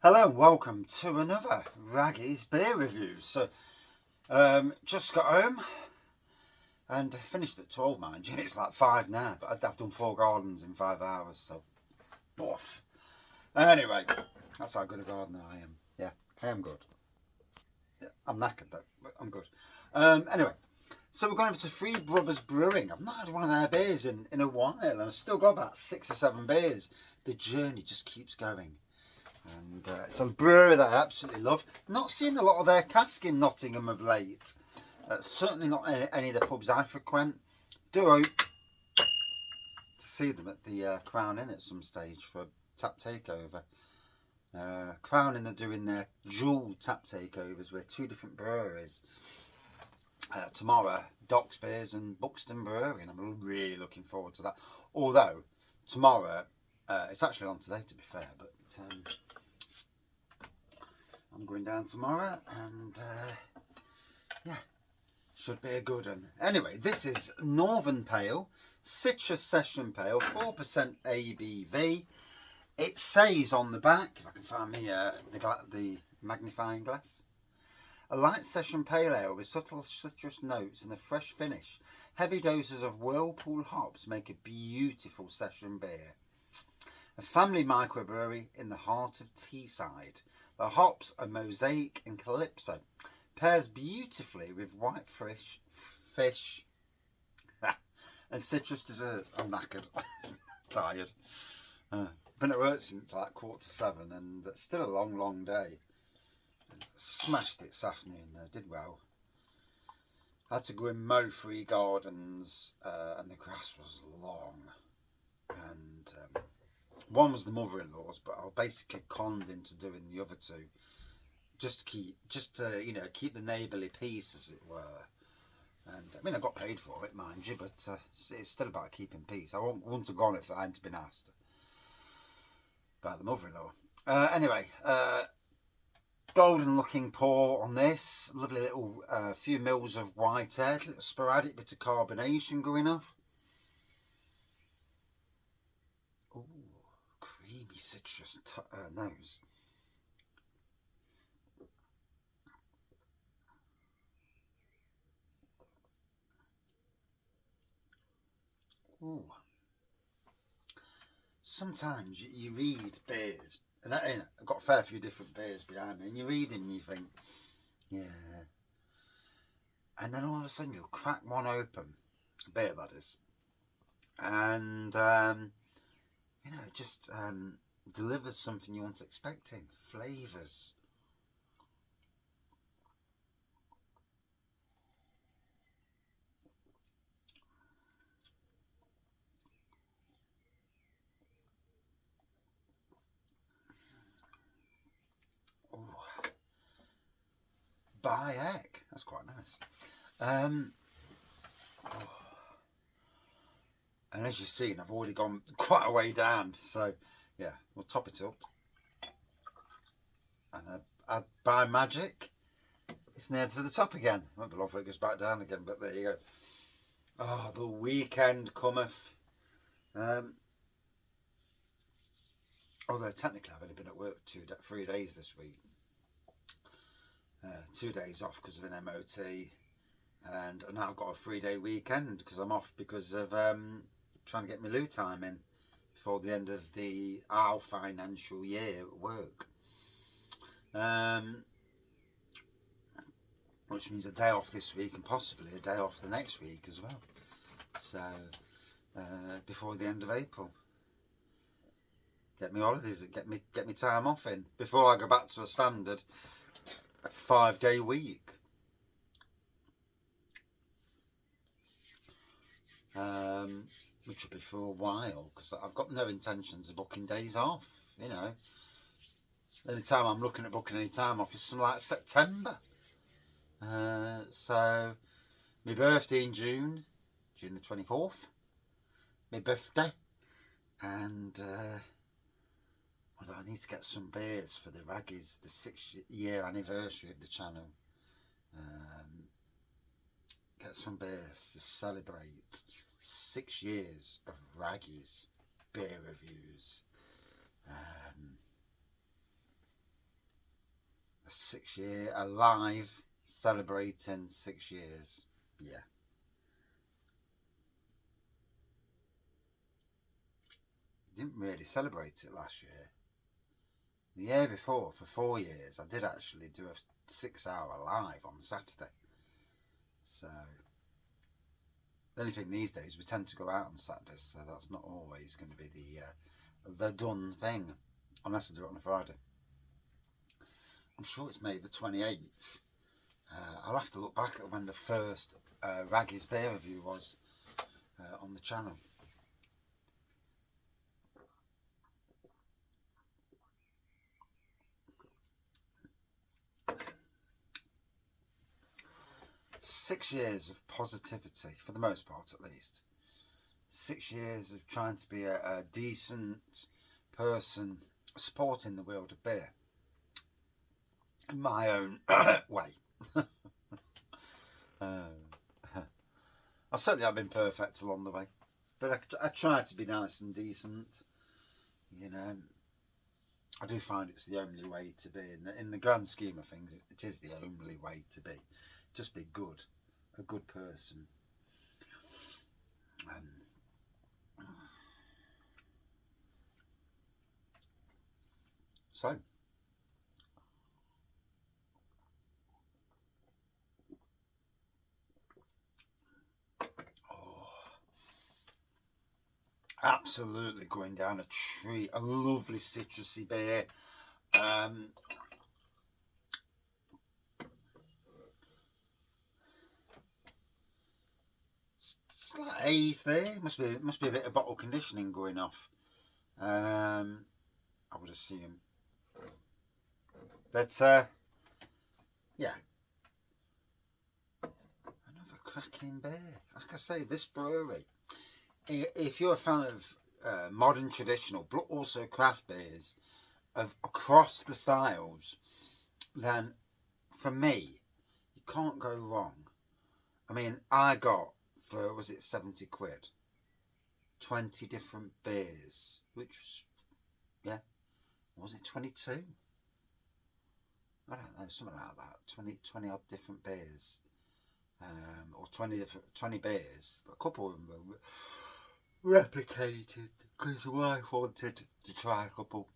Hello and welcome to another Raggy's beer review. Just got home and finished at 12, mind you. It's like 5 now, but I've done 4 gardens in 5 hours, so boff. Anyway, that's how good a gardener I am. Yeah, I am good. Yeah, I'm knackered though, but I'm good. Anyway, so we're going over to Three Brothers Brewing. I've not had one of their beers in a while, and I've still got about 6 or 7 beers. The journey just keeps going. And it's a brewery that I absolutely love. Not seen a lot of their cask in Nottingham of late. Certainly not any of the pubs I frequent. Do hope to see them at the Crown Inn at some stage for a tap takeover. Crown Inn are doing their dual tap takeovers with 2 different breweries. Tomorrow, Docks Beers and Buxton Brewery, and I'm really looking forward to that. Although, tomorrow, it's actually on today to be fair, but I'm going down tomorrow, and yeah, should be a good one. Anyway, this is Northern Pale, Citrus Session Pale, 4% ABV. It says on the back, if I can find me the magnifying glass, a light session pale ale with subtle citrus notes and a fresh finish. Heavy doses of Whirlpool hops make a beautiful session beer. A family microbrewery in the heart of Teesside. The hops are Mosaic and Calypso. Pairs beautifully with white fish and citrus desserts. I'm knackered. Tired. Been at work since like 6:45 and it's still a long day. Smashed it this afternoon though, did well. I had to go and mow 3 gardens and the grass was long. And one was the mother-in-law's, but I basically conned into doing the other 2, just to keep the neighbourly peace, as it were. And I mean, I got paid for it, mind you, but it's still about keeping peace. I wouldn't have gone if I hadn't been asked by the mother-in-law. Anyway, golden-looking pour on this. Lovely little few mils of white air, little sporadic bit of carbonation going off. Ooh. Creamy citrus nose. Ooh. Sometimes you read beers, and I've got a fair few different beers behind me, and you read them and you think, yeah. And then all of a sudden you'll crack one open, a beer that is, and it just delivers something you weren't expecting. Flavours. Oh, by heck, that's quite nice. Oh. And as you've seen, I've already gone quite a way down, so yeah, we'll top it up. And by magic, it's near to the top again. Won't be long before it goes back down again, but there you go. Oh, the weekend cometh. Although technically I've only been at work 3 days this week. 2 days off because of an MOT, and now I've got a 3-day weekend because I'm off because of trying to get my loo time in before the end of our financial year at work. Which means a day off this week and possibly a day off the next week as well. So before the end of April, get me holidays, get me time off in before I go back to a standard 5-day week. Which will be for a while because I've got no intentions of booking days off. The only time I'm looking at booking any time off is something like September. So my birthday in June the 24th, my birthday, and although I need to get some beers for the Raggies, the 6-year anniversary of the channel. Get some beers to celebrate 6 years of Raggies beer reviews. 6 year alive, celebrating 6 years. Yeah. Didn't really celebrate it last year. The year before, for 4 years, I did actually do a 6 hour live on Saturday. So the only thing these days, we tend to go out on Saturdays, so that's not always going to be the done thing, unless I do it on a Friday. I'm sure it's May the 28th. I'll have to look back at when the first Raggy's beer review was on the channel. Six years of positivity, for the most part at least. 6 years of trying to be a decent person supporting the world of beer in my own way. I certainly have been perfect along the way, but I try to be nice and decent. You know, I do find it's the only way to be. In the grand scheme of things, it is the only way to be. Just be good, a good person. So, absolutely going down a treat. A lovely citrusy beer. Slight haze there. Must be a bit of bottle conditioning going off. I would assume. But yeah, another cracking beer. Like I say, this brewery. If you're a fan of modern traditional, but also craft beers across the styles, then for me, you can't go wrong. I mean, I got for, was it 70 quid, 20 different beers, which was, yeah, was it 22? I don't know, something like that. 20 odd different beers, or 20 beers. But a couple of them were replicated because the wife wanted to try a couple.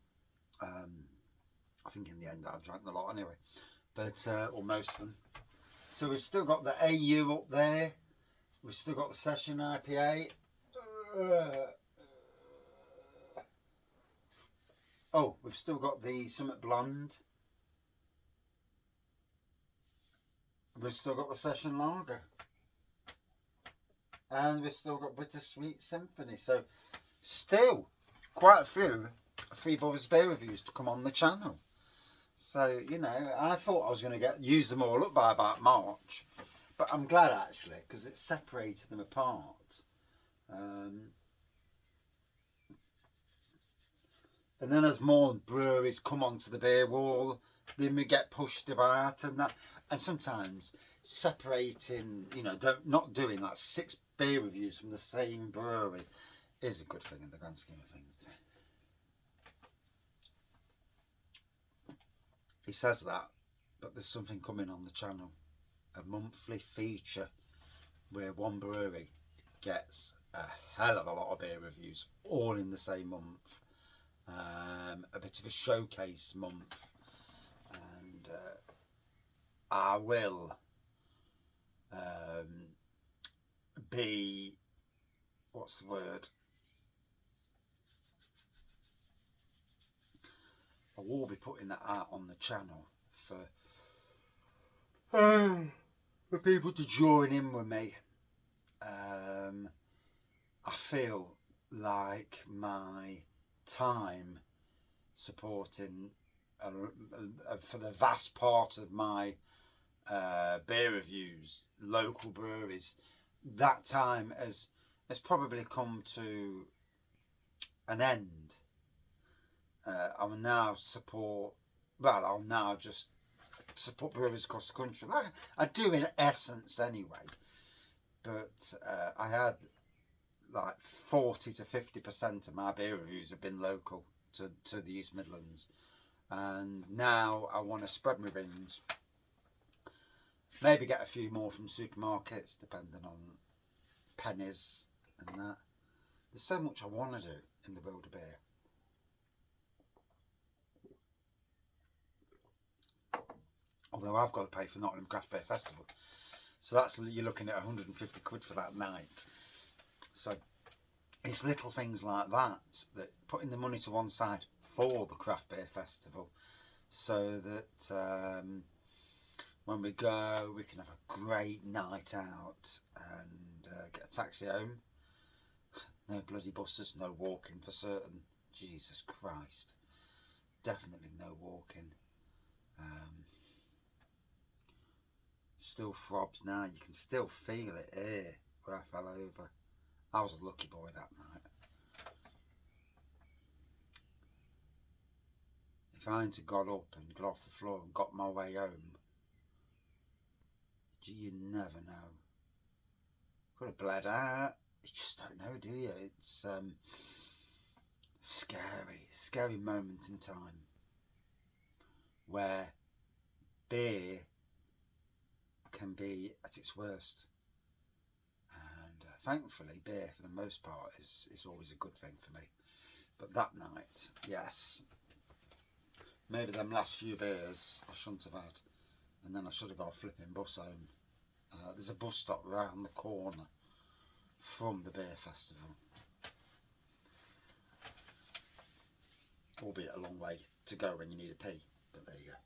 I think in the end I drank the lot anyway, but or most of them. So we've still got the AU up there. We've still got the Session IPA. Oh, we've still got the Summit Blonde. We've still got the Session Lager. And we've still got Bittersweet Symphony. So, still quite a few Three Brothers beer reviews to come on the channel. So, you know, I thought I was going to use them all up by about March. But I'm glad, actually, because it separated them apart. And then as more breweries come onto the beer wall, then we get pushed about and that. And sometimes separating, you know, not doing like 6 beer reviews from the same brewery is a good thing in the grand scheme of things. He says that, but there's something coming on the channel. A monthly feature where one brewery gets a hell of a lot of beer reviews all in the same month. A bit of a showcase month, and I will be, what's the word? I will be putting that out on the channel for people to join in with me. I feel like my time supporting for the vast part of my beer reviews, local breweries, that time has probably come to an end. I'll now just support breweries across the country. I do in essence anyway, but I had like 40 to 50% of my beer reviews have been local to the East Midlands, And now I want to spread my wings. Maybe get a few more from supermarkets, depending on pennies and that. There's so much I want to do in the world of beer. Although I've got to pay for Nottingham Craft Beer Festival. So that's, you're looking at 150 quid for that night. So it's little things like that, that putting the money to one side for the Craft Beer Festival, so that when we go, we can have a great night out and get a taxi home. No bloody buses, no walking for certain. Jesus Christ. Definitely no walking. Still throbs now. You can still feel it here where I fell over. I was a lucky boy that night. If I hadn't got up and got off the floor and got my way home, you never know. Could have bled out. You just don't know, do you? It's scary moment in time where beer can be at its worst. And thankfully, beer for the most part is always a good thing for me. But that night, yes, maybe them last few beers I shouldn't have had, and then I should have got a flipping bus home. There's a bus stop round the corner from the beer festival, albeit a long way to go when you need a pee, but there you go.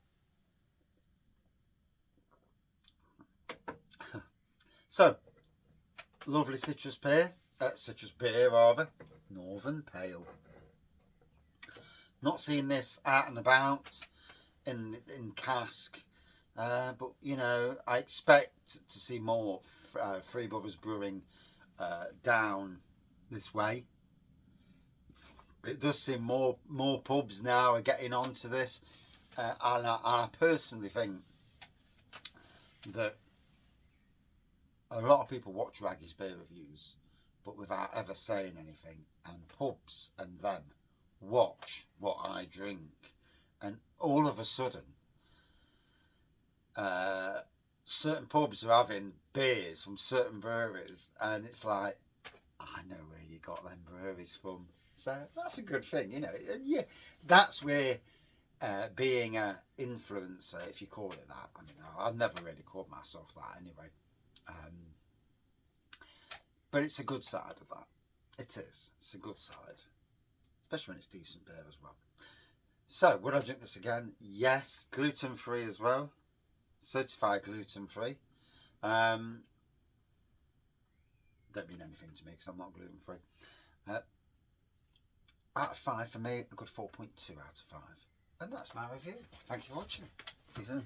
So, lovely citrus beer rather, Northern Pale. Not seeing this out and about in cask, but you know, I expect to see more Three Brothers Brewing down this way. It does seem more pubs now are getting onto this, and I personally think that a lot of people watch Raggy's beer reviews, but without ever saying anything, and pubs and them watch what I drink, and all of a sudden certain pubs are having beers from certain breweries, and it's like, I know where you got them breweries from. So that's a good thing, you know. And yeah, that's where being an influencer, if you call it that, I mean, I've never really called myself that anyway, but it's a good side of that. It is. It's a good side, especially when it's decent beer as well. So, would I drink this again? Yes. Gluten-free as well. Certified gluten-free. Don't mean anything to me because I'm not gluten-free. Out of 5 for me, a good 4.2 out of 5. And that's my review. Thank you for watching. See you soon.